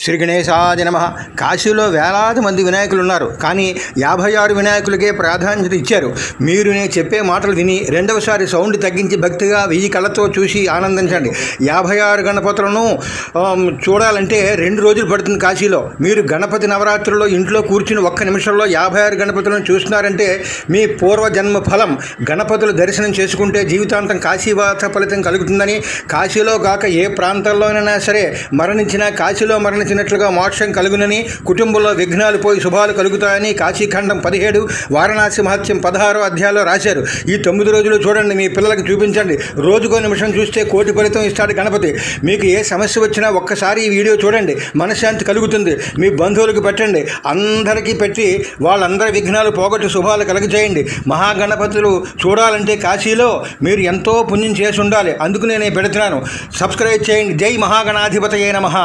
శ్రీ గణేశాయ నమః. కాశీలో వేలాది మంది వినాయకులు ఉన్నారు, కానీ 56 వినాయకులకే ప్రాధాన్యత ఇచ్చారు. మీరు నేను చెప్పే మాటలు విని రెండవసారి సౌండ్ తగ్గించి భక్తిగా 1000 కళ్ళతో చూసి ఆనందించండి. 56 గణపతులను చూడాలంటే 2 రోజులు పడుతుంది కాశీలో. మీరు గణపతి నవరాత్రుల్లో ఇంట్లో కూర్చుని ఒక్క నిమిషంలో 56 గణపతులను చూస్తున్నారంటే మీ పూర్వజన్మ ఫలం. గణపతులు దర్శనం చేసుకుంటే జీవితాంతం కాశీవాస ఫలితం కలుగుతుందని, కాశీలో కాక ఏ ప్రాంతంలోనైనా సరే మరణించినా కాశీలో మరణించినట్లుగా మోక్షం కలుగునని, కుటుంబంలో విఘ్నాలు పోయి శుభాలు కలుగుతాయని కాశీఖండం 17, వారణాసి మహత్యం 16 అధ్యాయాల్లో రాశారు. ఈ 9 రోజులు చూడండి, మీ పిల్లలకు చూపించండి. రోజుకో నిమిషం చూస్తే కోటి ఫలితం ఇస్తాడు గణపతి. మీకు ఏ సమస్య వచ్చినా ఒక్కసారి ఈ వీడియో చూడండి, మనశ్శాంతి కలుగుతుంది. మీ బంధువులకు పెట్టండి, అందరికీ పెట్టి వాళ్ళందరి విఘ్నాలు పోగొట్టి శుభాలు కలుగజేయండి. మహాగణపతులు చూడాలంటే కాశీలో మీరు ఎంతో పుణ్యం చేసి ఉండాలి. అందుకు నేను పెడుతున్నాను. సబ్స్క్రైబ్ చేయండి. జై మహాగణాధిపతయే నమః.